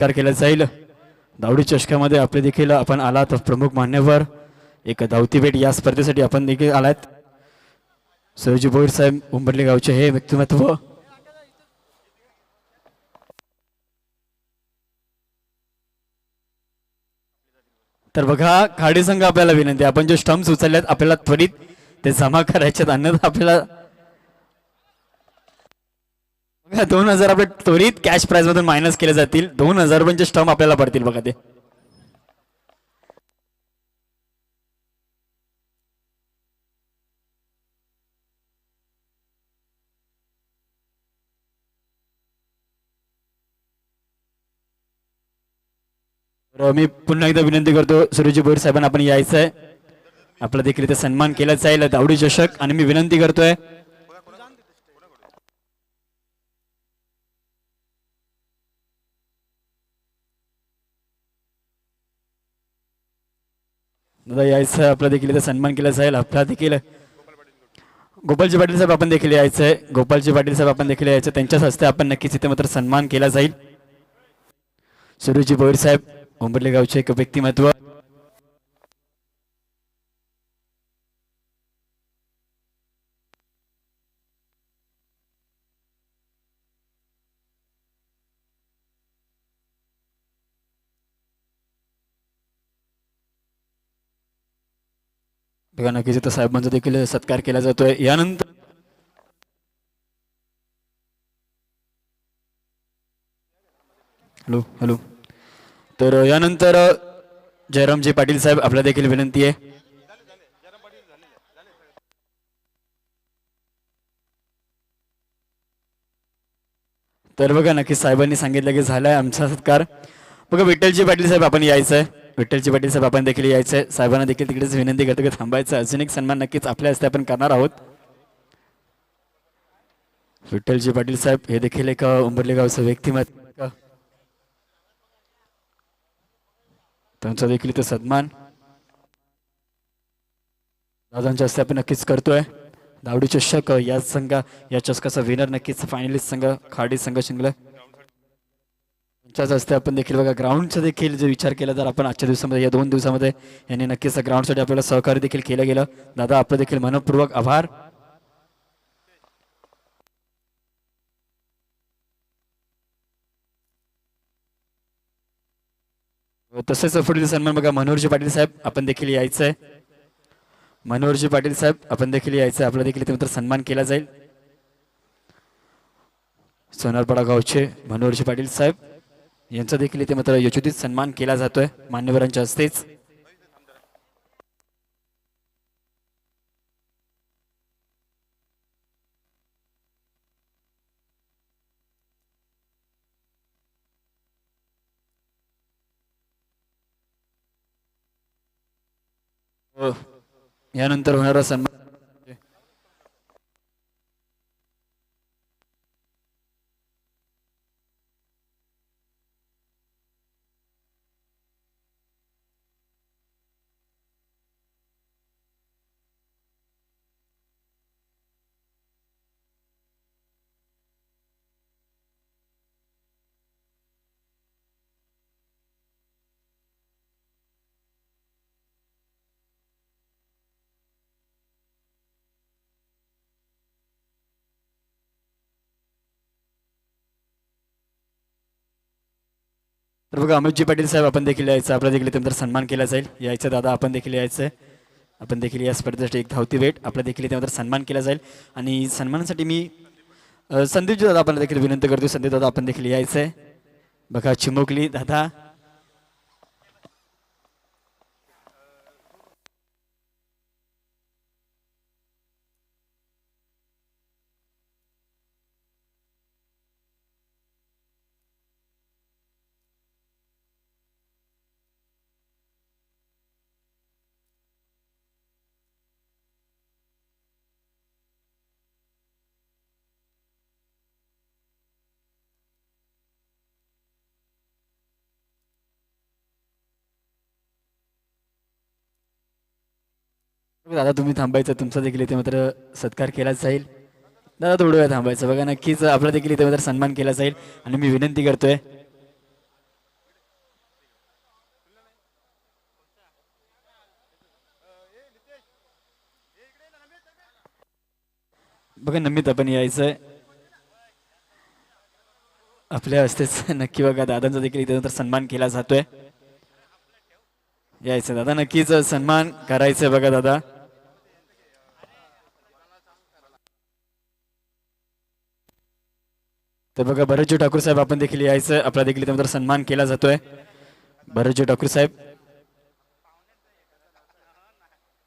सत्कार केला जाईल। धावडी चषकामध्ये आपले देखील आपण आलात प्रमुख मान्यवर एक धावती भेट या स्पर्धेसाठी आपण देखील आलात। सरोजी भोईर साहेब उंबरली गावचे हे व्यक्तिमत्व तर बघा खाडी संघ आपल्याला विनंती आपण जे स्टंप्स उचलल्यात आपल्याला त्वरित ते जमा करायचे अन्यथा आपल्याला 2000 आपले त्वरित कॅश प्राइज मधून मायनस केले जातील। 2000 रुपयांचे स्टंप आपल्याला पडतील बघा ते मी पुन्हा एकदा विनंती करतो सरोजी भोईर साहेबांना आपण यायचं आहे आपला देखील इथे सन्मान केला जाईल धावडी चषक आणि मी विनंती करतोय दादा यायचं आपला देखील इथे सन्मान केला जाईल आपला देखील गोपालजी पाटील साहेब आपण देखील यायचंय गोपालजी पाटील साहेब आपण देखील यायचं त्यांच्याच हस्ते आपण नक्कीच इथे मात्र सन्मान केला जाईल। सरोजी भोईर साहेब उंबरली गावचे एक व्यक्तिमत्व बघा नक्कीच इथं साहेबांचा देखील सत्कार केला जातोय। यानंतर हॅलो हॅलो तर यानंतर जयरामजी पाटील साहेब आपल्या देखील विनंती आहे तर बघा नक्की साहेबांनी सांगितलं की झालाय आमचा सत्कार। बघा विठ्ठलजी पाटील साहेब आपण यायचंय विठ्ठलजी पाटील साहेब आपण देखील यायचंय साहेबांना देखील तिकडेच विनंती करतो की थांबायचं अजून एक सन्मान नक्कीच आपल्या हस्ते आपण करणार आहोत। विठ्ठलजी पाटील साहेब हे देखील एक उंबरली गावचं व्यक्तिमत्व त्यांचा देखील इथं सन्मान दादांच्या हस्ते आपण नक्कीच करतोय। धावडी चषक या संघ या चषकाचा विनर नक्कीच फायनलिस्ट संघ खाडी संघ शिंगले त्यांच्याच हस्ते आपण देखील बघा ग्राउंडचा देखील जे विचार केला तर आपण आजच्या दिवसामध्ये या 2 दिवसामध्ये यांनी नक्कीच ग्राउंडसाठी आपल्याला सहकार्य देखील केलं गेलं दादा आपलं देखील मनपूर्वक आभार। तसेच पुढील सन्मान बघा मनोहरजी पाटील साहेब आपण देखील यायचंय मनोहरजी पाटील साहेब आपण देखील यायचंय आपला देखील इथे मात्र सन्मान केला जाईल। सोनारपाडा गावचे मनोहरजी पाटील साहेब यांचा देखील इथे मात्र यशोचित सन्मान केला जातोय मान्यवरांच्या हस्तेच। यानंतर होणारा सन्मान तर बघा अमितजी पाटील साहेब आपण देखील यायचं आपला देखील इथे सन्मान केला जाईल यायचं दादा आपण देखील यायचं आपण देखील या स्पर्धेसाठी एक धावती भेट आपला देखील इथे सन्मान केला जाईल आणि सन्मानासाठी मी संदीपजी दादा आपण देखील विनंती करतो संदीप दादा आपण देखील यायचंय बघा चिमुकली दादा दादा तुम्ही थांबायचं तुमचा देखील इथे मात्र सत्कार केला जाईल दादा थोडं वेळ थांबायचं बघा नक्कीच आपला देखील इथे मात्र सन्मान केला जाईल आणि मी विनंती करतोय बघा नम्मित आपण यायचंय आपल्या हस्तेच नक्की बघा दादांचा देखील इथे नंतर सन्मान केला जातोय. यायचं दादा नक्कीच सन्मान करायचंय बघा दादा. तर बघा भरतजी ठाकूर साहेब आपण देखील यायचं आपला देखील इथे नंतर सन्मान केला जातोय. भरतजी ठाकूर साहेब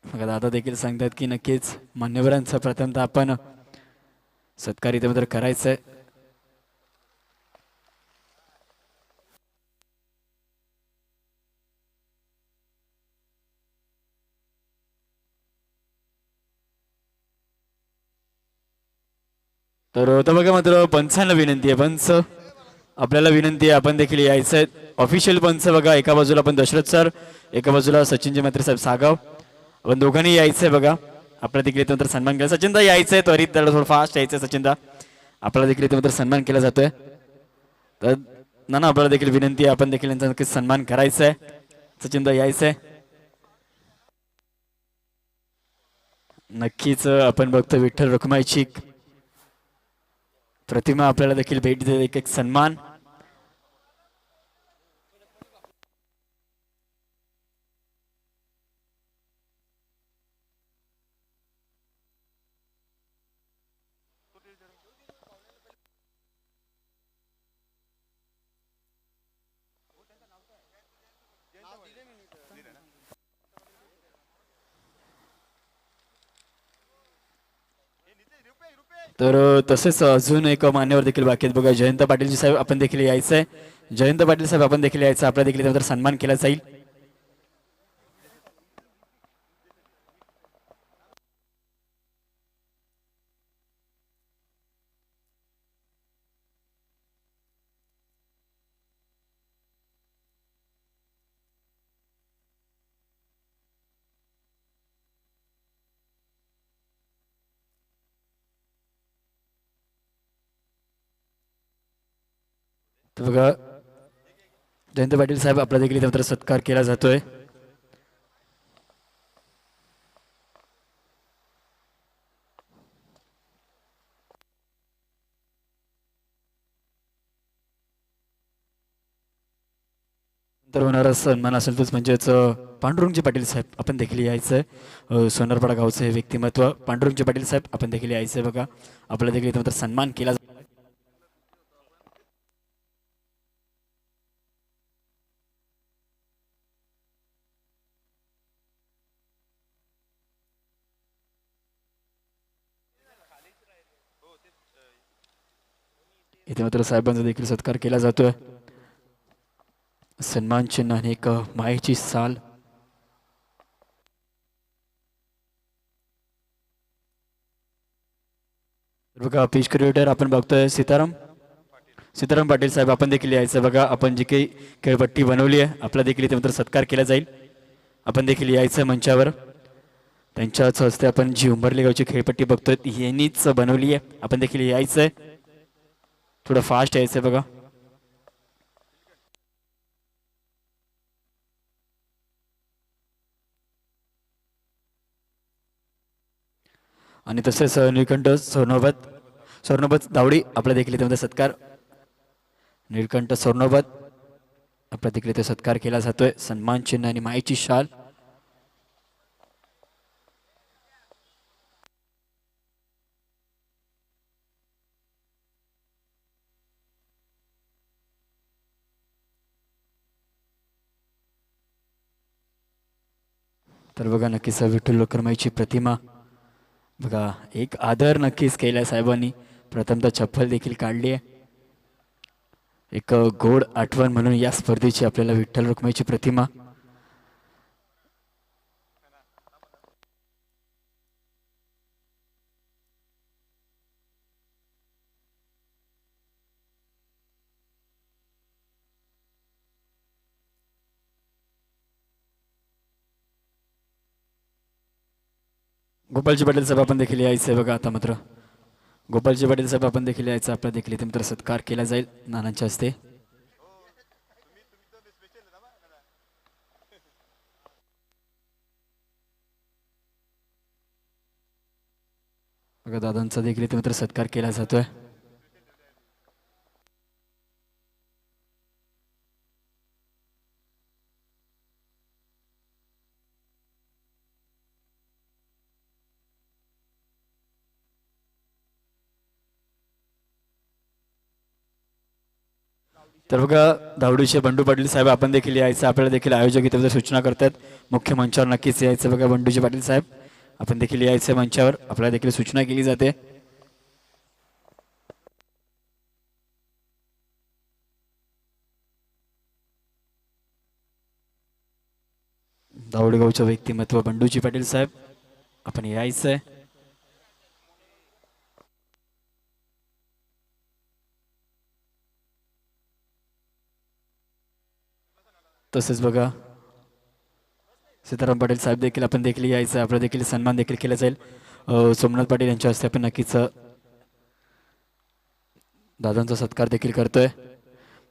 बघा दादा देखील सांगतात की नक्कीच मान्यवरांचा प्रथमतः आपण सत्कार इथे नंतर करायचंय. तर आता बघा मात्र पंचांना विनंती आहे. पंच आपल्याला विनंती आहे आपण देखील यायचं आहे. ऑफिशियल पंच बघा एका बाजूला आपण दशरथ सर एका बाजूला सचिनजी म्हात्रे साहेब सागाव आपण दोघांनी यायचंय बघा. आपल्या देखील नंतर सन्मान केला. सचिनदा यायचंय त्वरित त्याला थोडं फास्ट यायचंय. सचिनदा आपल्याला देखील नंतर सन्मान केला जातोय. तर ना आपल्याला देखील विनंती आहे आपण देखील यांचा नक्कीच सन्मान करायचा आहे. सचिनदा यायचंय नक्कीच. आपण बघतो विठ्ठल रखुमाईची प्रतिमा आपल्याला देखील भेट देते. एक एक सन्मान तर तसेच अजून एक मान्यवर देखील बाकी आहेत बघा. जयंत पाटीलजी साहेब आपण देखील यायचंय. जयंत पाटील साहेब आपण देखील यायचं. आपल्या देखील त्यानंतर सन्मान केला जाईल. तर बघा जयंत पाटील साहेब आपला देखील त्यानंतर सत्कार केला जातोय. तर होणारा सन्मान असेल तोच म्हणजेच पांडुरंगजी पाटील साहेब आपण देखील यायचं. सोनारपाडा गावचे व्यक्तिमत्व पांडुरंगजी पाटील साहेब आपण देखील यायचं बघा. आपला देखील त्यानंतर सन्मान केला इथे मात्र साहेबांचा देखील सत्कार केला जातोय. सन्मान चिन्ह आणि एक मायेची साल बघा. फिश क्रिएटर आपण बघतोय सीताराम पाटील साहेब आपण देखील यायचं बघा. आपण जी काही खेळपट्टी बनवली आहे आपला देखील इथे मात्र सत्कार केला जाईल. आपण देखील यायचं मंचावर. त्यांच्याच हस्ते आपण जी उंबरली गावची खेळपट्टी बघतोय यांनीच बनवली आहे. आपण देखील यायचंय. थोडं फास्ट यायचंय बघा. आणि तसेच निळकंठ स्वर्णोबत दावडी आपल्या देखील इथे सत्कार. निळकंठ स्वर्णोबत आपल्या देखील इथे सत्कार केला जातोय. सन्मान चिन्ह आणि मायेची शाल तर बघा नक्कीच विठ्ठल लोकरमाईची प्रतिमा बघा. एक आदर नक्कीच केलाय साहेबांनी. प्रथमतः चप्पल देखील काढली आहे. एक गोड आठवण म्हणून या स्पर्धेची आपल्याला विठ्ठल रुक्माईची प्रतिमा गोपालजी पाटील साहेब आपण देखील यायचं बघा. आता मात्र गोपालजी पाटील साहेब आपण देखील यायचं. आपला देखील इथे मात्र सत्कार केला जाईल नानांच्या हस्ते. बघा दादांचा देखील इथे मात्र सत्कार केला जातोय. तर बघा धावडीचे बंडू पाटील साहेब आपण देखील यायचं, आपल्याला देखील आयोजक इथे सूचना करतात मुख्य मंचावर नक्कीच यायचं. बघा बंडूजी पाटील साहेब आपण देखील यायचं मंचावर, आपल्याला देखील सूचना केली जाते. दावडगावचं व्यक्तिमत्व बंडूजी पाटील साहेब आपण यायचंय. तसेच बघा सीताराम पाटील साहेब देखील आपण देखील यायचं, आपला देखील सन्मान देखील केला जाईल. सोमनाथ पाटील यांच्या हस्ते आपण नक्कीच दादांचा सत्कार देखील करतोय.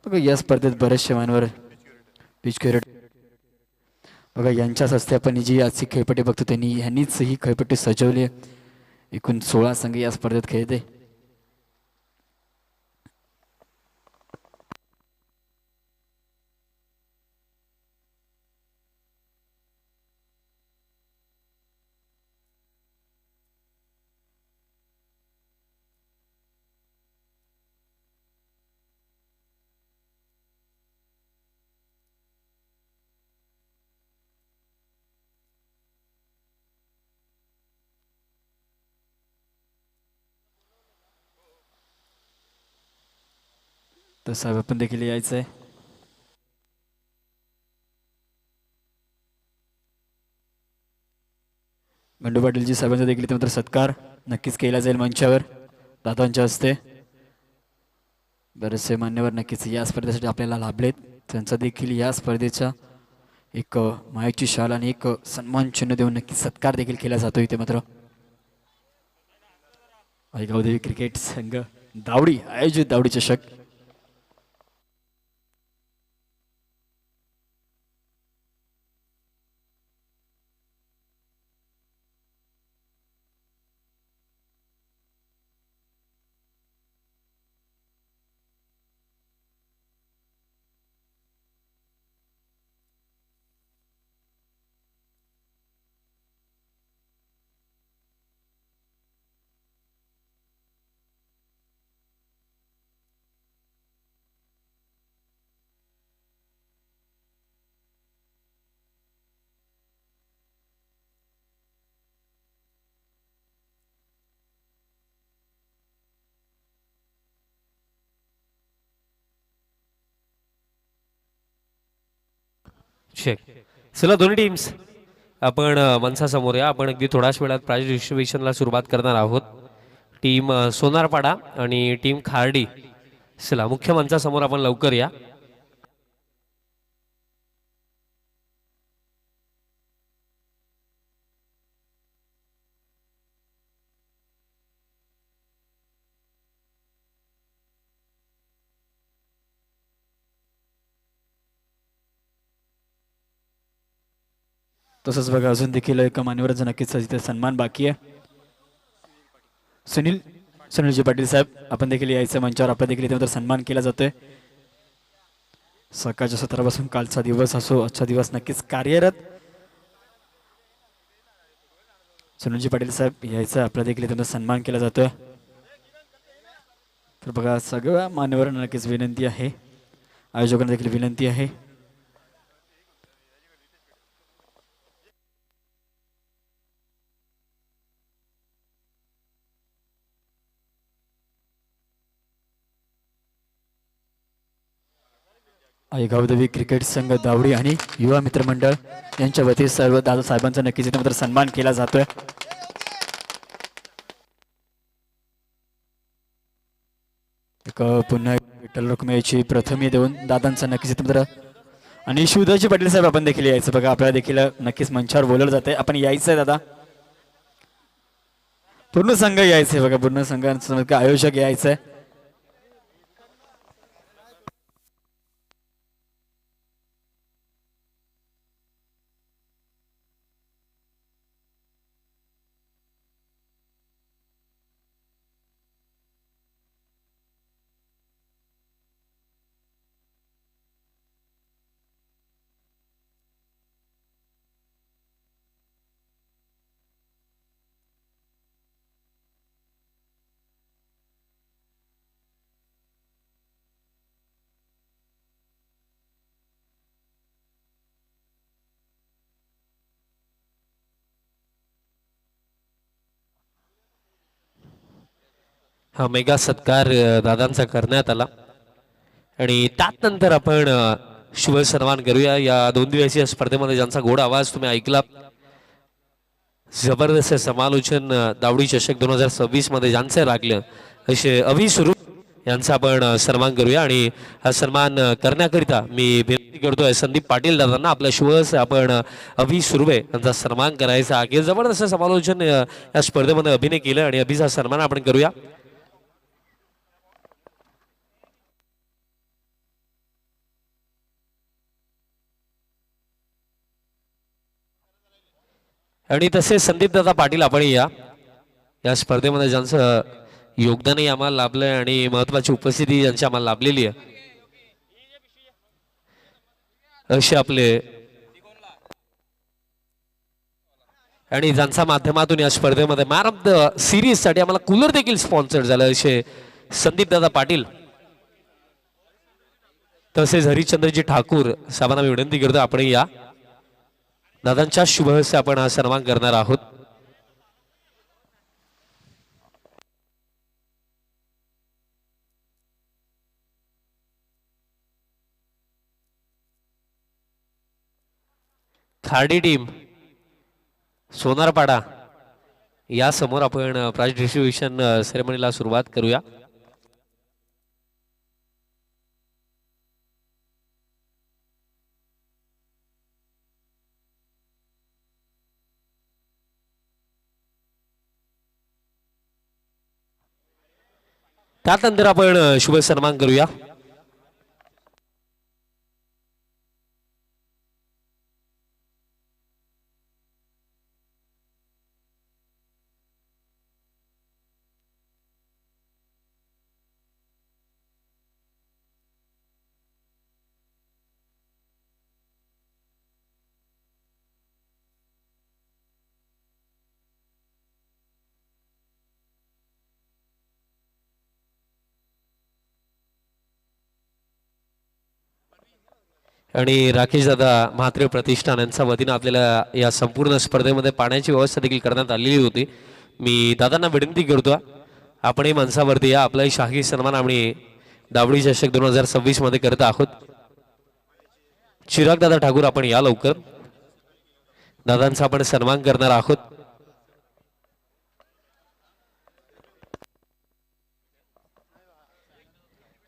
बघा या स्पर्धेत बरेचसे मान्यवर पिच कॅरेट बघा यांच्याच हस्ते आपण जी आजची खेळपट्टी बघतो त्यांनी ह्यांनीच ही खेळपट्टी सजवली आहे. एकूण 16 संघ या स्पर्धेत खेळते. तर साहेब आपण देखील यायचं आहे. बंडू पाटीलजी साहेबांचा देखील मात्र सत्कार नक्कीच केला जाईल मंचावर दादांच्या हस्ते. बरेचसे मान्यवर नक्कीच या स्पर्धेसाठी आपल्याला लाभलेत, त्यांचा देखील या स्पर्धेचा एक मायाची शाल आणि एक सन्मान चिन्ह देऊन नक्कीच सत्कार देखील केला जातो. इथे मात्र गावदेवी क्रिकेट संघ दावडी आयोजित दावडी चषक चेक. चला दोन्ही टीम्स आपण मनसासमोर या. आपण अगदी थोड्याच वेळात प्राइज डिस्ट्रीब्युशनला सुरुवात करणार आहोत. टीम सोनारपाडा आणि टीम खार्डी, चला मुख्य मंचासमोर आपण लवकर या. तसंच बघा अजून देखील एका मान्यवरांचा नक्कीच इथे सन्मान बाकी आहे. सुनीलजी पाटील साहेब आपण देखील यायचं मंचावर, आपला देखील इथे सन्मान केला जातोय. सकाळच्या सत्रापासून कालचा दिवस असो आजचा दिवस नक्कीच कार्यरत. सुनीलजी पाटील साहेब यायचं, आपला देखील इथे सन्मान केला जातोय. तर बघा सगळ्या मान्यवरांना नक्कीच विनंती आहे, आयोजकांना देखील विनंती आहे, गावदेवी क्रिकेट संघ दावडी आणि युवा मित्र मंडळ यांच्या वतीने सर्व दादा साहेबांचा नक्कीच इथे मात्र सन्मान केला जातोय. एक पुन्हा विठ्ठल रखुमाईची प्रथमी देऊन दादांचा नक्कीच इथे मात्र आणि शिवदाजी पाटील साहेब आपण देखील यायचं. बघा आपल्याला देखील नक्कीच मंचावर बोलवलं जाते, आपण यायचंय दादा. पूर्ण संघ यायचंय बघा, पूर्ण संघांचा आयोजक यायचंय. हा मेगा सत्कार दादांचा करण्यात आला आणि त्यानंतर आपण शुभ सन्मान करूया या 2 दिवसीय स्पर्धेमध्ये ज्यांचा गोड आवाज तुम्ही ऐकला. जबरदस्त समालोचन दावडी चषक 2026 मध्ये ज्यांचं लागलं असे अभि सुरू यांचा आपण सन्मान करूया आणि हा सन्मान करण्याकरिता मी विनंती करतोय संदीप पाटील दादांना आपल्या शुभ आपण अभि सुर्वे यांचा सन्मान करायचा आहे. जबरदस्त समालोचन या स्पर्धेमध्ये अभिनय केलं आणि अभिचा सन्मान आपण करूया. आणि तसेच संदीप दादा पाटील आपण या स्पर्धेमध्ये ज्यांचं योगदानही आम्हाला लाभलंय आणि महत्वाची उपस्थिती ज्यांची आम्हाला लाभलेली आहे असे आपले आणि ज्यांच्या माध्यमातून या स्पर्धेमध्ये मॅन ऑफ द सिरीज साठी आम्हाला कूलर देखील स्पॉन्सर झालं असे संदीप दादा पाटील तसेच हरिश्चंद्रजी ठाकूर साहेबांना मी विनंती करतो आपण या दादांच्या शुभ हस्ते आपण हा सन्मान करणार आहोत. खार्डी टीम सोनारपाडा या समोर आपण प्राइज डिस्ट्रीब्युशन सेरेमनीला सुरुवात करूया. त्यानंतर आपण शुभ सन्मान करूया. आणि राकेश दादा म्हात्रे प्रतिष्ठान यांच्या वतीनं आपल्याला या संपूर्ण स्पर्धेमध्ये पाण्याची व्यवस्था देखील करण्यात आलेली होती. मी दादांना विनंती करतो आपणही माणसावरती या आपलाही शाही सन्मान आम्ही दावडी चषक 2026 मध्ये करत आहोत. चिराग दादा ठाकूर आपण या लवकर दादांचा आपण सन्मान करणार आहोत.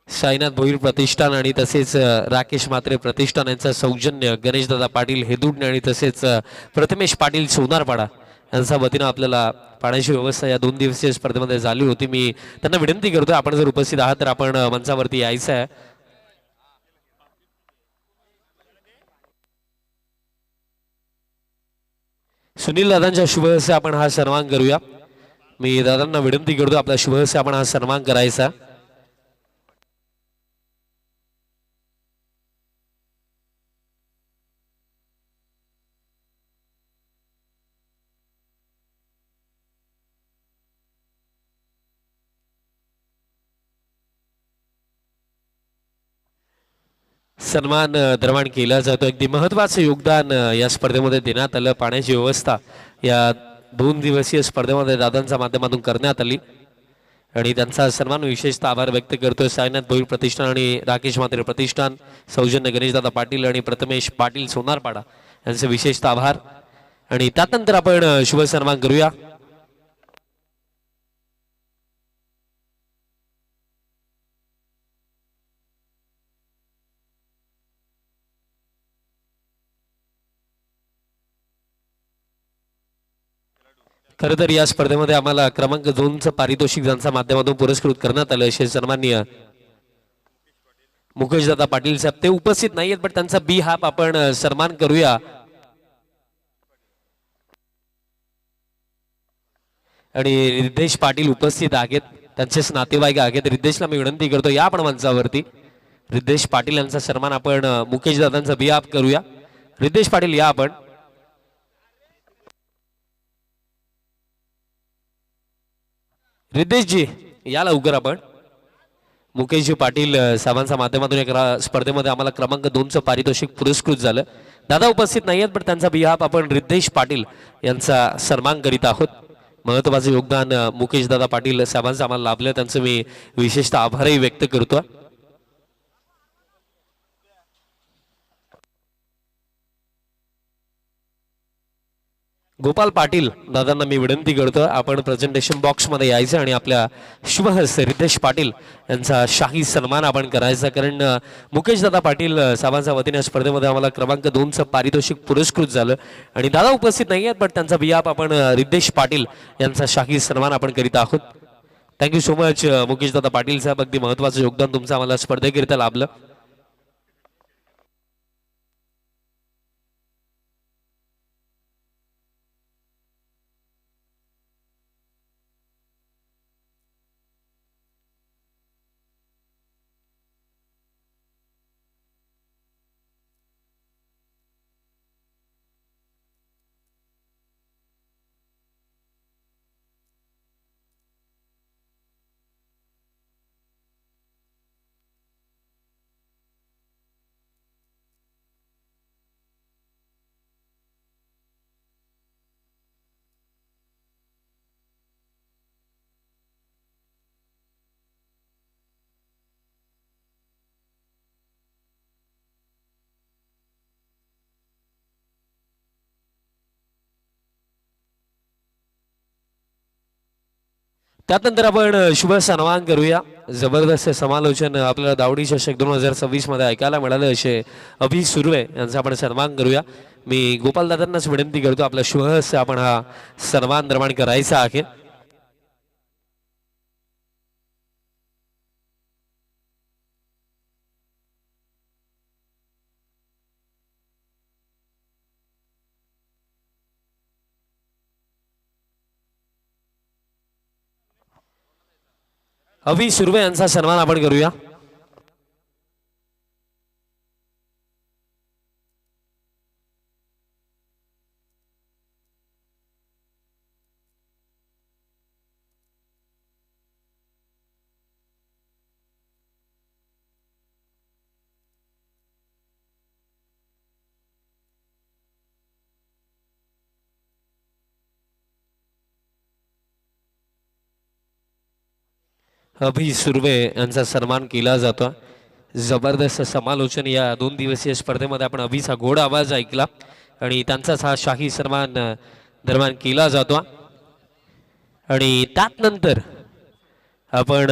साईनाथ भोईर प्रतिष्ठान आणि तसेच राकेश म्हात्रे प्रतिष्ठान यांचं सौजन्य गणेशदादा पाटील हेदुडणे आणि तसेच प्रथमेश पाटील सोनारपाडा यांच्या वतीनं आपल्याला पाण्याची व्यवस्था या 2 दिवसीय स्पर्धेमध्ये झाली होती. मी त्यांना विनंती करतो आपण जर उपस्थित आहात तर आपण मंचावरती यायचं आहे. सुनील दादांच्या शुभ हस्ते आपण हा सन्मान करूया. मी दादांना विनंती करतो आपल्या शुभ हस्ते आपण हा सन्मान करायचा. सन्मान दरम्यान केला जातो. अगदी महत्वाचं योगदान या स्पर्धेमध्ये देण्यात आलं. पाण्याची व्यवस्था या 2 दिवसीय स्पर्धेमध्ये दादांच्या माध्यमातून करण्यात आली आणि त्यांचा सन्मान विशेषतः आभार व्यक्त करतोय साईनाथ भोईर प्रतिष्ठान आणि राकेश म्हात्रे प्रतिष्ठान सौजन्य गणेशदादा पाटील आणि प्रथमेश पाटील सोनारपाडा यांचे विशेषतः आभार. आणि त्यानंतर आपण शुभ सन्मान करूया. खरं तर या स्पर्धेमध्ये आम्हाला क्रमांक 2चं पारितोषिक ज्यांच्या माध्यमातून पुरस्कृत करण्यात आलं असे सन्माननीय मुकेशदादा पाटील साहेब ते उपस्थित नाहीयेत पण त्यांचा बी हाफ आपण सन्मान करूया. आणि रिद्धेश पाटील उपस्थित आहेत त्यांचेच नातेवाईक आहेत. रिद्धेशला मी विनंती करतो या आपण मंचावरती. रिद्धेश पाटील यांचा सन्मान आपण मुकेश दादांचा बी हाफ करूया. रिद्धेश पाटील या आपण. रिद्धेशजी या लवकर आपण. मुकेशजी पाटील साहेबांच्या माध्यमातून एक स्पर्धेमध्ये आम्हाला क्रमांक 2चं पारितोषिक पुरस्कृत झालं. दादा उपस्थित नाही आहेत पण त्यांचा बिहाफ आपण रिद्धेश पाटील यांचा सन्मान करीत आहोत. महत्त्वाचं योगदान मुकेश दादा पाटील साहेबांचं आम्हाला लाभलं, त्यांचं मी विशेषतः आभारही व्यक्त करतो. गोपाल पाटील दादांना मी विनंती करतो आपण प्रेझेंटेशन बॉक्स मध्ये यायचं आणि आपल्या शुभहस्त रितेश पाटील यांचा शाही सन्मान आपण करायचा, कारण मुकेश दादा पाटील साहेबांच्या वतीने स्पर्धेमध्ये आम्हाला क्रमांक 2चं पारितोषिक पुरस्कृत झालं आणि दादा उपस्थित नाही आहेत, पण त्यांचा बियाप आपण रितेश पाटील यांचा शाही सन्मान आपण करीत आहोत. Thank you so much Mukesh Dada Patil साहेब, अगदी महत्त्वाचं योगदान तुमचं आम्हाला स्पर्धेकरिता लाभलं. त्यानंतर आपण शुभ सन्मान करूया. जबरदस्त समालोचन आपल्याला दावडी चषक 2026 मध्ये ऐकायला मिळालं असे अभि सुर्वे यांचा आपण सन्मान करूया. मी गोपाल दादांनाच विनंती करतो आपल्या शुभहस्त आपण हा सन्मान निर्माण करायचा आहे. अभि सुर्वे यांचा सन्मान आपण करूया. अभि सुर्वे यांचा सन्मान केला जातो. जबरदस्त समालोचन या 2 दिवसीय स्पर्धेमध्ये आपण अभिचा गोड आवाज ऐकला आणि त्यांचाच हा शाही सन्मान निर्माण केला जातो. आणि त्यानंतर आपण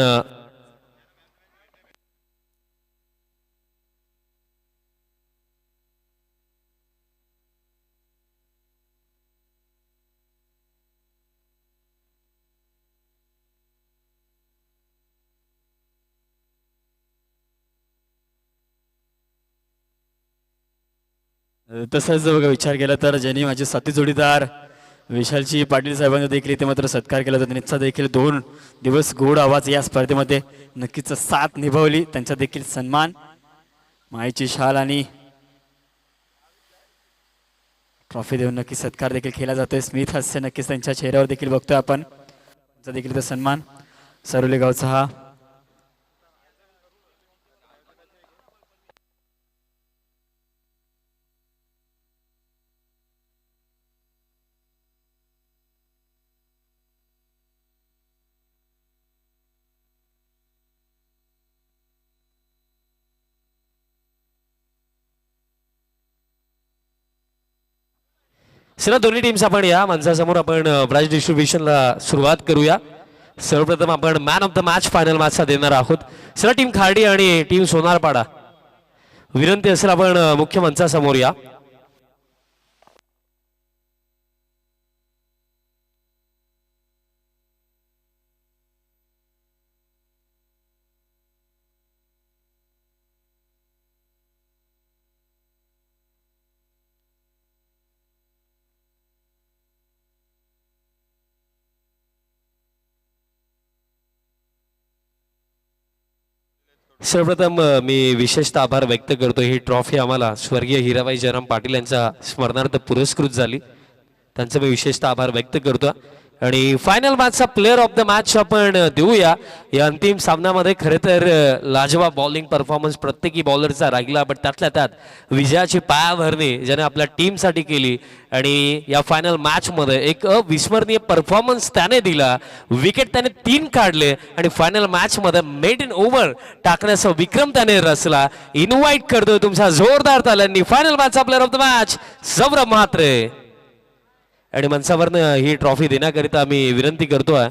तसंच बघा विचार केला तर ज्यांनी माझे साथी जोडीदार विशालजी पाटील साहेबांचा देखील इथे मात्र सत्कार केला जातो. त्यांचा देखील 2 दिवस गोड आवाज या स्पर्धेमध्ये नक्कीच साथ निभावली. त्यांचा देखील सन्मान मायेची शाल आणि ट्रॉफी देऊन नक्की सत्कार देखील केला जातोय. स्मित हास्य नक्कीच त्यांच्या चेहऱ्यावर देखील बघतोय आपण. त्यांचा देखील इथे सन्मान सरोली गावचा हा चला दोन्ही टीम्स आपण या मंचासमोर आपण प्राइज डिस्ट्रीब्युशनला सुरुवात करूया. सर्वप्रथम आपण man of the match final मॅचचा देणार आहोत. चला टीम खार्डी आणि टीम सोनारपाडा विनंती असेल आपण मुख्य मंचासमोर या. सर्वप्रथम मी विशेषतः आभार व्यक्त करतो. ही ट्रॉफी आम्हाला स्वर्गीय हिराबाई जयराम पाटील यांच्या स्मरणार्थ पुरस्कृत झाली, त्यांचा मी विशेषतः आभार व्यक्त करतो. आणि फायनल मॅचचा प्लेअर ऑफ द मॅच आपण देऊया. या अंतिम सामन्यामध्ये खरे तर लाजवाब बॉलिंग परफॉर्मन्स प्रत्येकी बॉलरचा राहिला, पण त्यातल्या त्यात विजयाची पायाभरणी ज्याने आपल्या टीमसाठी केली आणि या फायनल मॅचमध्ये एक अविस्मरणीय परफॉर्मन्स त्याने दिला. विकेट त्याने 3 काढले आणि फायनल मॅचमध्ये मेड इन ओव्हर टाकण्याचा विक्रम त्याने रचला. इन्व्हाइट करतोय तुमच्या जोरदार ताल्यांनी फायनल मॅचचा player of the match Saurabh Mhatre. आणि मंचावरनं ही ट्रॉफी देण्याकरिता आम्ही विनंती करतोय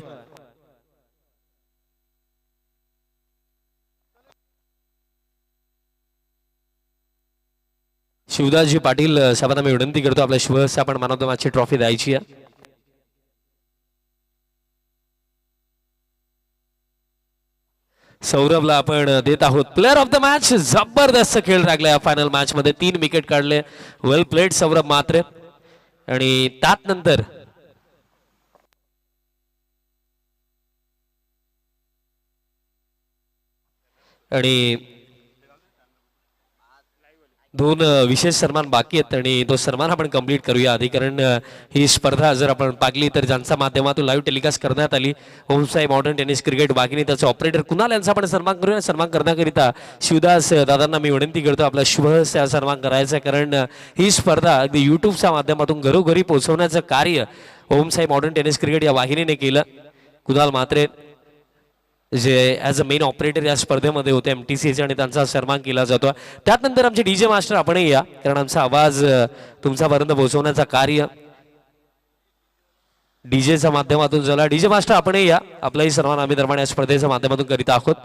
शिवदासजी पाटील साहेबांना मी विनंती करतो आपल्या शिवदास आपण मॅन ऑफ द मॅचची ट्रॉफी द्यायची आहे. सौरभला आपण देत आहोत प्लेअर ऑफ द मॅच. जबरदस्त खेळ लागला या फायनल मॅच मध्ये 3 विकेट काढले. वेल प्लेड सौरभ म्हात्रे. आणि त्यात नंतर आणि 2 विशेष सन्मान बाकी आहेत आणि तो सन्मान आपण कंप्लीट करूया आधी, कारण ही स्पर्धा जर आपण पाहिली तर ज्यांच्या माध्यमातून लाईव्ह टेलिकास्ट करण्यात आली ओमसाई मॉडर्न टेनिस क्रिकेट वाघिणी त्याचे ऑपरेटर कुणाल यांचा आपण सन्मान करूया. सन्मान करण्याकरिता शिवदास दादांना मी विनंती करतो आपला शुभ सन्मान करायचा, कारण ही स्पर्धा अगदी युट्यूबच्या माध्यमातून घरोघरी पोहोचवण्याचं कार्य ओमसाई मॉडर्न टेनिस क्रिकेट या वाहिनीने केलं. कुणाल म्हात्रे जे ॲज अ मेन ऑपरेटर या स्पर्धेमध्ये होते MTCचे आणि त्यांचा सन्मान केला जातो. त्यानंतर आमचे DJ मास्टर आपणही या, कारण आमचा आवाज तुमच्यापर्यंत पोहोचवण्याचा कार्य डीजेच्या माध्यमातून झाला. DJ मास्टर आपणही या, आपलाही सन्मान आम्ही दरम्यान या स्पर्धेच्या माध्यमातून करीत आहोत.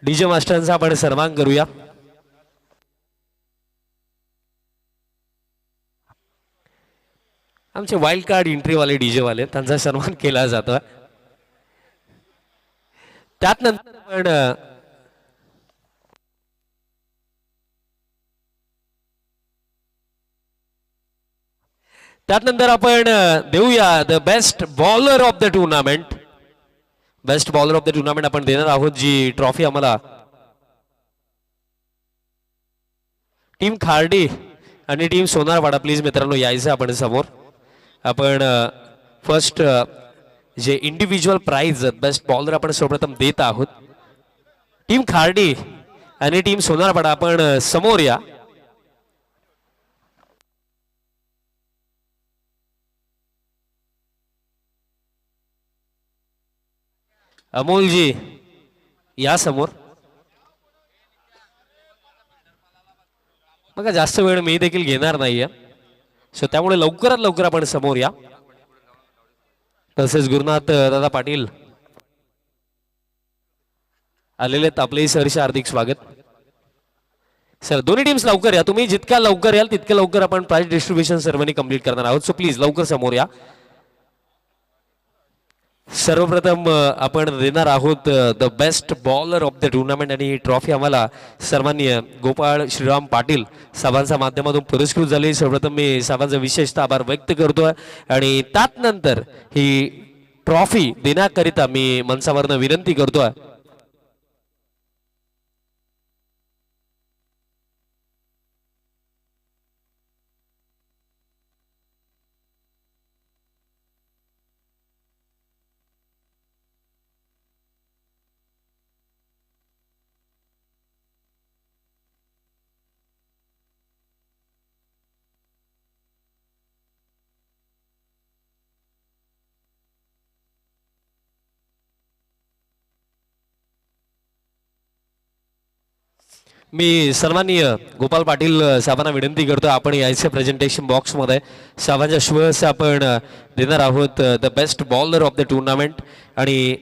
DJ मास्टरांचा आपण सन्मान करूया. आमचे वाईल्ड कार्ड एंट्रीवाले DJ वाले त्यांचा सन्मान केला जातो. त्यानंतर पण त्यानंतर आपण देऊया the best bowler of the tournament. Best bowler of the tournament आपण देणार आहोत, जी ट्रॉफी आम्हाला टीम खार्डी आणि टीम सोनारवाडा. प्लीज मित्रांनो यायचं आपण समोर. आपण फर्स्ट जे इंडिव्हिज्युअल प्राइज बेस्ट बॉलर आपण सर्वप्रथम देत आहोत. टीम खार्डी आणि टीम सोनारवाडा आपण समोर या. अमोलजी या समोर. बघा जास्त वेळ मी देखील घेणार नाहीये, सो त्यामुळे लवकरात लवकर आपण समोर या. तसेच गुरुनाथ दादा पाटील आलेले आपले सहर्ष हार्दिक स्वागत. सर दोन्ही टीम्स लवकर या. तुम्ही जितक्या लवकर याल तितक्या लवकर आपण प्राइज डिस्ट्रीब्युशन सेरेमनी कंप्लीट करणार आहोत. सो प्लीज लवकर समोर या. सर्वप्रथम आपण देणार आहोत the best bowler of the tournament आणि ही ट्रॉफी आम्हाला सन्माननीय गोपाळ श्रीराम पाटील साहेबांच्या माध्यमातून पुरस्कृत झाली. सर्वप्रथम मी साहेबांचा विशेषतः आभार व्यक्त करतोय आणि त्यानंतर ही ट्रॉफी देण्याकरिता मी मंचावरनं विनंती करतोय मी सन्माननीय गोपाल पाटील साहेबांना विनंती करतो आपण यायचे प्रेझेंटेशन बॉक्स मध्ये साहेबांच्या शुभेच्छा आपण देणार आहोत the best bowler of the tournament आणि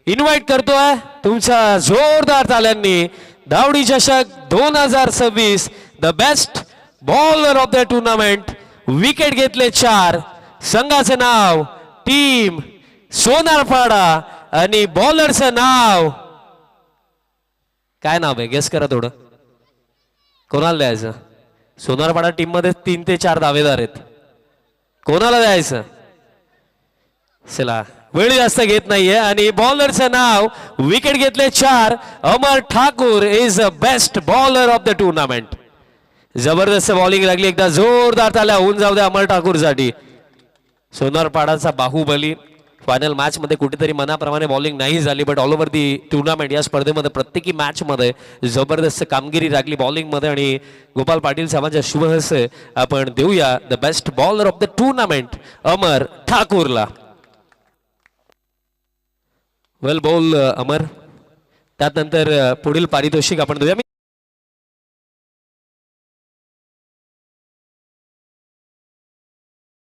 इन्व्हाइट करतोय तुमच्या जोरदार ताल्यांनी दावडी चषक 2026 the best bowler of the tournament. Wicket घेतले 4. संघाचं नाव टीम सोनारपाडा आणि बॉलरचं नाव काय नाव आहे गेस करा थोडं. कोणाला द्यायचं? सोनारपाडा टीम मध्ये 3 ते 4 दावेदार आहेत. कोणाला द्यायचं? चला वेळ जास्त घेत नाहीये आणि बॉलरचं नाव विकेट घेतले 4. Amar Thakur is a best bowler of the tournament. जबरदस्त बॉलिंग लागली, एकदा जोरदार ताल्या होऊन जाऊ द्या अमर ठाकूरसाठी. सोनारपाडाचा बाहुबली. फायनल मॅच मध्ये कुठेतरी मनाप्रमाणे बॉलिंग नाही झाली, but all over the tournament या स्पर्धेमध्ये प्रत्येकी मॅच मध्ये जबरदस्त कामगिरी लागली बॉलिंग मध्ये. आणि गोपाल पाटील साहेबांच्या शुभ हस्ते आपण देऊया the best bowler of the tournament Amar ठाकूरला. Well bowled Amar. त्यानंतर पुढील पारितोषिक आपण देऊया.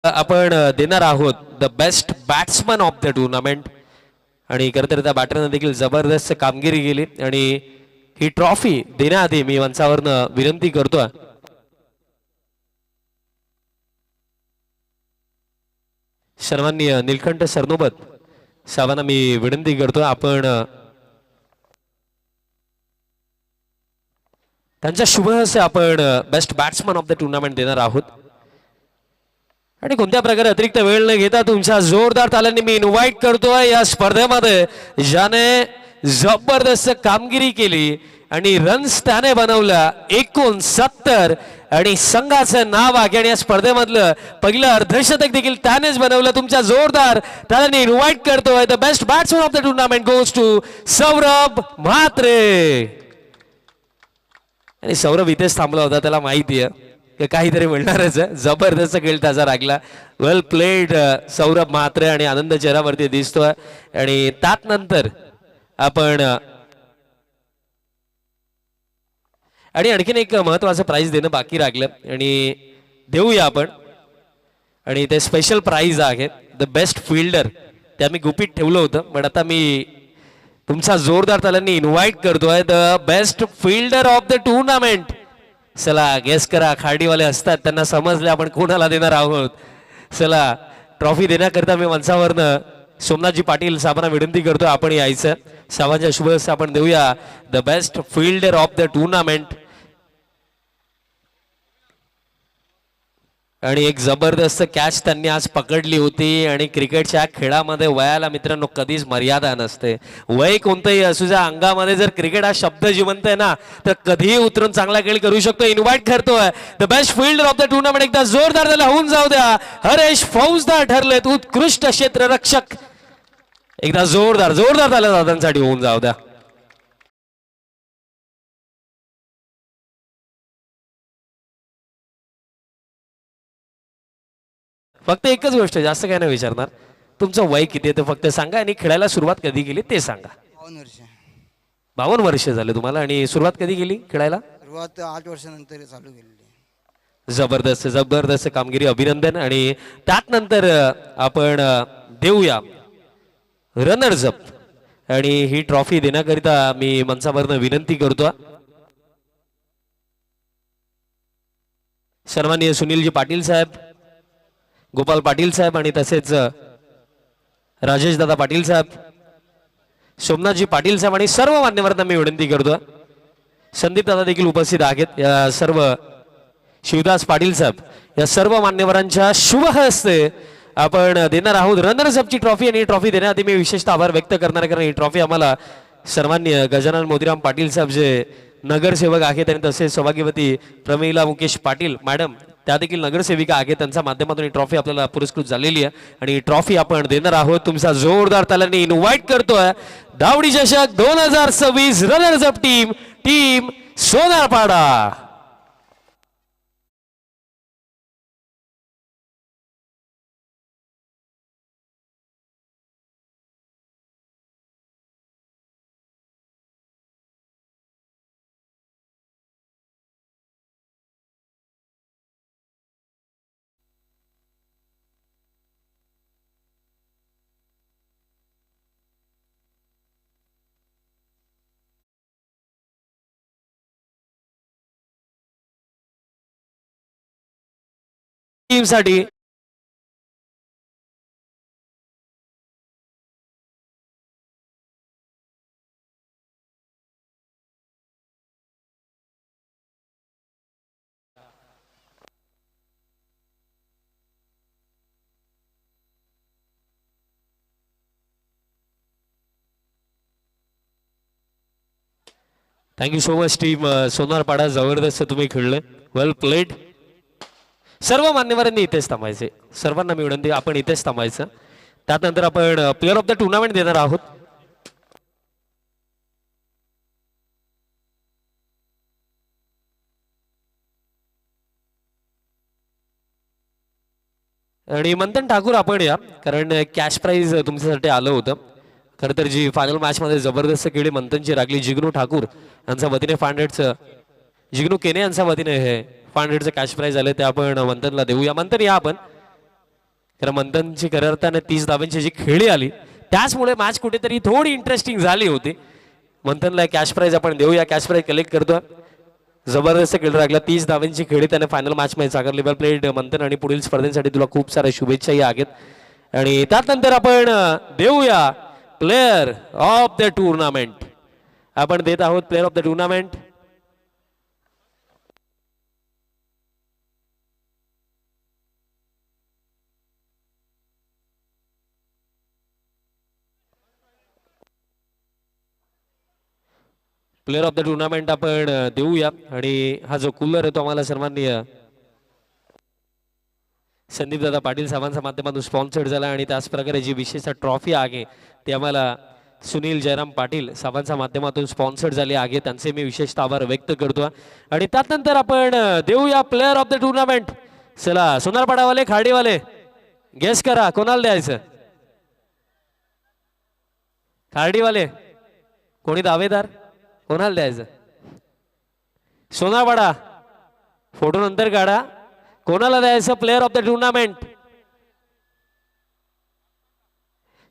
आपण देणार आहोत the best batsman of the tournament. आणि खरं तर त्या बॅटरनं देखील जबरदस्त कामगिरी केली. आणि ही ट्रॉफी देण्याआधी मी मंचावरनं विनंती करतोय सर्वांनी निलकंठ सरनोबत साहेबांना मी विनंती करतोय आपण त्यांच्या शुभ हस्ते आपण best batsman of the tournament देणार आहोत. आणि कोणत्या प्रकारे अतिरिक्त वेळ न घेता तुमच्या जोरदार ताल्यांनी मी इन्व्हाइट करतोय या स्पर्धेमध्ये ज्याने जबरदस्त कामगिरी केली आणि रन्स त्याने बनवल्या 69. आणि संघाचं नाव आहे आणि या स्पर्धेमधलं पहिलं अर्धशतक देखील त्यानेच बनवलं. तुमच्या जोरदार ताल्यांनी इन्व्हाइट करतोय the best batsman of the tournament goes to Saurabh Mhatre. आणि सौरभ इथेच थांबला होता, त्याला माहिती आहे काहीतरी मिळणारच आहे. जबरदस्त खेळ त्याचा लागला. वेल प्लेड सौरभ म्हात्रे. आणि आनंद चेहऱ्यावरती दिसतोय. आणि त्यानंतर आपण आणि आणखीन एक महत्वाचं प्राइज देणं बाकी राहिलं आणि देऊया आपण. आणि ते स्पेशल प्राइज आहे द बेस्ट फिल्डर. ते आम्ही गुपित ठेवलं होतं, पण आता मी तुमचा जोरदार ताल्यांनी इन्व्हाइट करतोय the best fielder of the tournament. चला गेस करा, खाडीवाले असतात त्यांना समजले आपण कोणाला देणार आहोत. चला ट्रॉफी देण्याकरता मी मंचावरनं सोमनाथजी पाटील साहेबांना विनंती करतो आपण यायचं. साहेबांच्या शुभ हस्ते आपण देऊया the best fielder of the tournament. आणि एक जबरदस्त कॅच त्यांनी आज पकडली होती. आणि क्रिकेटच्या खेळामध्ये वयाला मित्रांनो कधीच मर्यादा नसते. वय कोणतंही असू द्या, अंगामध्ये जर क्रिकेट हा शब्द जिवंत आहे ना तर कधीही उतरून चांगला खेळ करू शकतो. इन्व्हाइट करतोय the best fielder of the tournament. एकदा जोरदार त्याला होऊन जाऊ द्या. हरेश फौजदार ठरलेत उत्कृष्ट क्षेत्ररक्षक. एकदा जोरदार जोरदार त्याला दादांसाठी होऊन जाऊ द्या. फक्त एकच गोष्ट, जास्त काय नाही विचारणार, तुमचं वय किती आहे ते फक्त सांगा आणि खेळायला सुरुवात कधी केली ते सांगा. 52 वर्ष. 52 वर्ष झाले तुम्हाला. आणि सुरुवात कधी केली खेळायला? सुरुवात 8 वर्षानंतर चालू केलेली. जबरदस्त जबरदस्त कामगिरी, अभिनंदन. आणि त्यानंतर आपण देऊया रनर्स अप. आणि ही ट्रॉफी देण्याकरिता मी मंचावरनं विनंती करतो सन्माननीय सुनीलजी पाटील साहेब, गोपाल पाटील साहेब आणि तसेच राजेश दादा पाटील साहेब, सोमनाथजी पाटील साहेब आणि सर्व मान्यवरांना मी विनंती करतो. संदीप दादा देखील उपस्थित आहेत. या सर्व शिवदास पाटील साहेब या सर्व मान्यवरांच्या शुभ हस्ते आपण देणार आहोत रनर्स अपची ट्रॉफी. आणि ट्रॉफी देण्याआधी मी विशेषतः आभार व्यक्त करणार आहे, कारण ही ट्रॉफी आम्हाला सर्वांनी गजानन मोतीराम पाटील साहेब जे नगरसेवक आहेत आणि तसेच सौभाग्यवती प्रमिला मुकेश पाटील मॅडम त्या देखील नगरसेविका आहेत, त्यांच्या माध्यमातून ही ट्रॉफी आपल्याला पुरस्कृत झालेली आहे. आणि ही ट्रॉफी आपण देणार आहोत. तुमचा जोरदार ताल्यांनी इन्व्हाइट करतोय दावडी चषक 2026 runners up team, team Sonarpada. Team साठी thank you so much team Sonarpada, जबरदस्त तुम्ही खेळले, वेल प्लेड. सर्व मान्यवरांनी इथेच थांबायचे, सर्वांना मी विनंती आपण इथेच थांबायचं. त्यानंतर आपण प्लेअर ऑफ द टुर्नामेंट देणार आहोत. आणि मंथन ठाकूर आपण या, कारण कॅश प्राइज तुमच्यासाठी आलं होतं. खरं तर जी फायनल मॅचमध्ये जबरदस्त खेळी मंथनची लागली, जिग्नू ठाकूर यांच्या वतीने 500चं, जिग्नू केने यांच्या वतीने हे 500चं कॅश प्राइज आले, ते आपण मंथनला देऊया. मंथन या आपण, कारण मंथनची खऱ्या अर्थाने 30 धावांची जी खेळी आली त्याचमुळे मॅच कुठेतरी थोडी इंटरेस्टिंग झाली होती. मंथनला कॅश प्राइज आपण देऊया. कॅश प्राइज कलेक्ट करतो. जबरदस्त खेळ लागला, 30 धावांची खेळी त्याने फायनल मॅच मध्ये साकारली. वेल प्लेड मंथन, आणि पुढील स्पर्धेसाठी तुला खूप साऱ्या शुभेच्छाही आहेत. आणि त्यानंतर आपण देऊया प्लेअर ऑफ द टुर्नामेंट. आपण देत आहोत player of the tournament. Player of the tournament आपण देऊया. आणि हा जो कूलर आहे तो आम्हाला सर्वांनी संदीप दादा पाटील साहेबांच्या माध्यमातून स्पॉन्सर्ड झाला, आणि त्याच प्रकारे जी विशेष ट्रॉफी आहे ती आम्हाला सुनील जयराम पाटील साहेबांच्या माध्यमातून स्पॉन्सर्ड झाली आहे, त्यांचे मी विशेष आभार व्यक्त करतो. आणि त्यानंतर आपण देऊया प्लेअर ऑफ द टुर्नामेंट. चला सोनारपाडावाले, खाडीवाले गेस करा कोणाला द्यायचं. खाडीवाले कोणी दावेदार, कोणाला द्यायचं. सोनारपाडा फोटो नंतर काढा, कोणाला द्यायचं प्लेअर ऑफ द टुर्नामेंट.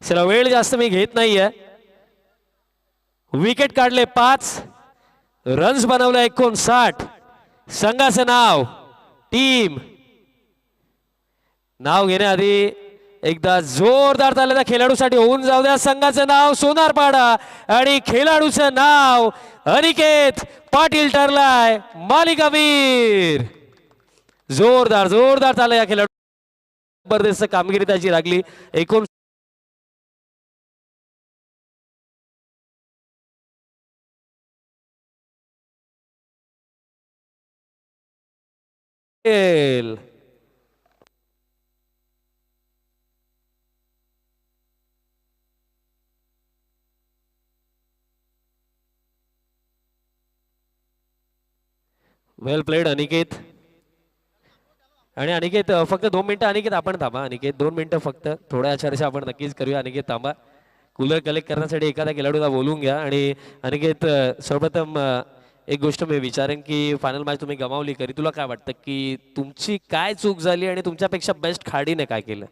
चला वेळ जास्त मी घेत नाहीये. विकेट काढले 5, रन्स बनवले 59. संघाचं नाव, टीम नाव घेण्याआधी एकदा जोरदार तालीचा खेळाडूसाठी होऊन जाऊ द्या. संघाचं नाव सोनारपाडा आणि खेळाडूचं नाव अनिकेत पाटील ठरलाय मालिकावीर. जोरदार जोरदार चालला या खेळाडू, जबरदस्त कामगिरी त्याची लागली. एकूण वेल प्लेड अनिकेत. आणि अनिकेत फक्त 2 मिनिटं, अनिकेत आपण थांबा. अनिकेत 2 मिनिटं फक्त, थोड्या चर्चा आपण नक्कीच करूया. अनिकेत थांबा, कूलर कलेक्ट करण्यासाठी एखाद्या खेळाडूला बोलून घ्या. आणि अनिकेत सर्वप्रथम एक गोष्ट मी विचारेन की फायनल मॅच तुम्ही गमावली, तरी तुला काय वाटतं की तुमची काय चूक झाली आणि तुमच्यापेक्षा बेस्ट खाडीने काय केलं.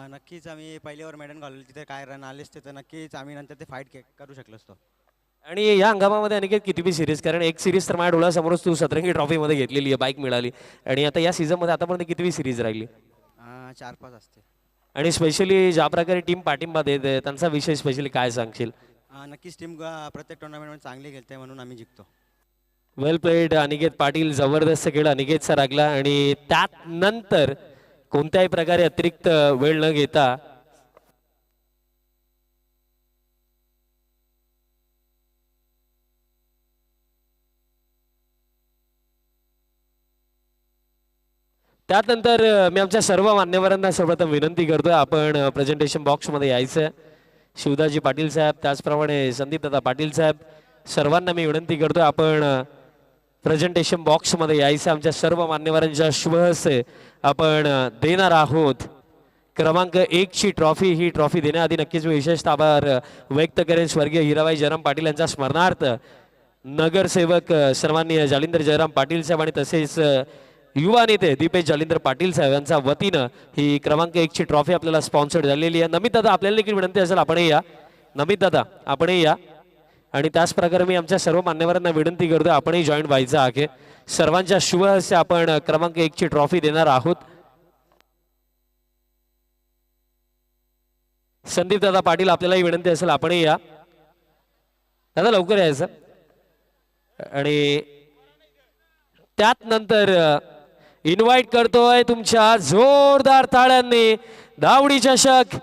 नक्कीच आम्ही पहिली ओव्हर मॅडन घालवली, तिथे काय रन आलेच तिथे नक्कीच आम्ही नंतर ते फाईट करू शकलो असतो. आणि या हंगामामध्ये अनिकेत किती सिरीज, कारण एक सिरीज तर माझ्या डोळ्यासमोरच तू सतरंगी ट्रॉफीमध्ये घेतलेली आहे, बाईक मिळाली, आणि आता या सीझनमध्ये आतापर्यंत किती सिरीज राहिली. 4-5 असते. आणि स्पेशली ज्या प्रकारे टीम पाठिंबा देते त्यांचा विषय स्पेशली काय सांगशील. नक्कीच टीम प्रत्येक टुर्नामेंटमध्ये चांगली खेळते म्हणून आम्ही जिंकतो. वेल प्लेड अनिकेत पाटील, जबरदस्त खेळ अनिकेतचा लागला. आणि त्यानंतर कोणत्याही प्रकारे अतिरिक्त वेळ न घेता त्यानंतर मी आमच्या सर्व मान्यवरांना सर्वप्रथम विनंती करतोय आपण प्रेझेंटेशन बॉक्समध्ये यायचं. शिवदाजी पाटील साहेब, त्याचप्रमाणे संदीप दादा पाटील साहेब, सर्वांना मी विनंती करतोय आपण प्रेझेंटेशन बॉक्समध्ये यायचं. आमच्या सर्व मान्यवरांच्या शुभ हस्ते आपण देणार आहोत क्रमांक 1 ची ट्रॉफी. ही ट्रॉफी देण्याआधी नक्कीच मी विशेष आभार व्यक्त करेन स्वर्गीय हिराबाई जयराम पाटील यांच्या स्मरणार्थ नगरसेवक सर्वांनी जालिंदर जयराम पाटील साहेब आणि तसेच युवा नेते दीपेश जालिंदर पाटील साहेब यांच्या वतीनं ही क्रमांक 1 ची ट्रॉफी आपल्याला स्पॉन्सर्ड झालेली आहे. नमित दादा आपल्याला देखील विनंती असेल आपणही या. नमित दादा आपणही या. आणि त्याच प्रकारे मी आमच्या सर्व मान्यवरांना विनंती करतो आपणही जॉईन व्हायचं आहे. सर्वांच्या शुभ हस्ते आपण क्रमांक 1 ची ट्रॉफी देणार आहोत. संदीप दादा पाटील आपल्यालाही विनंती असेल आपणही या. दादा लवकर यायचं. आणि त्यानंतर इन्व्हाइट करतोय तुमच्या जोरदार ताळ्यांनी दावडी चषक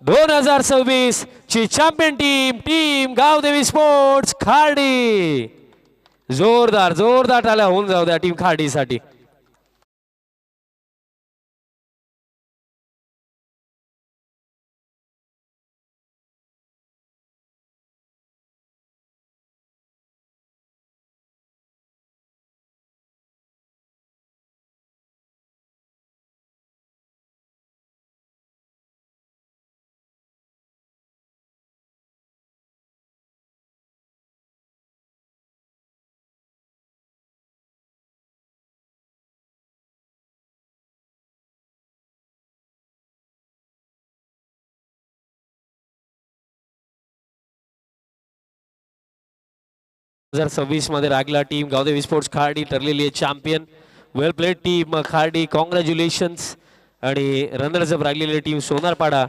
2026 ची champion team, team Gavdevi sports Khardi. जोरदार जोरदार टाळ्या होऊन जाऊ द्या टीम खाडीसाठी. हजार 26 मध्ये रागला टीम गावदेवी स्पोर्ट्स खार्डी ठरलेली आहे चॅम्पियन. वेल प्लेड टीम खार्डी, कॉंग्रॅच्युलेशन्स. आणि रनर्स अप राहिलेली टीम सोनारपाडा.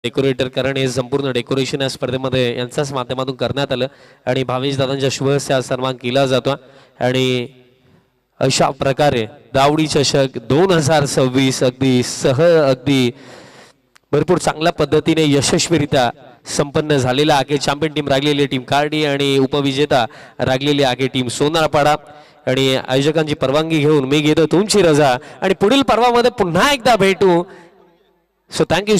डेकोरेटर करण हे संपूर्ण डेकोरेशन या स्पर्धेमध्ये यांच्याच माध्यमातून करण्यात आलं आणि भावेश दादांच्या शुभ हस्ते हा सन्मान केला जातो. आणि अशा प्रकारे दावडी चषक 2026 अगदी भरपूर चांगल्या पद्धतीने यशस्वीरित्या संपन्न झालेला आहे. चॅम्पियन टीम रागलेली टीम खार्डी आणि उपविजेता रागलेली आहे टीम सोनारपाडा. आणि आयोजकांची परवानगी घेऊन मी घेतो तुमची रजा आणि पुढील पर्वामध्ये पुन्हा एकदा भेटू. So thank you.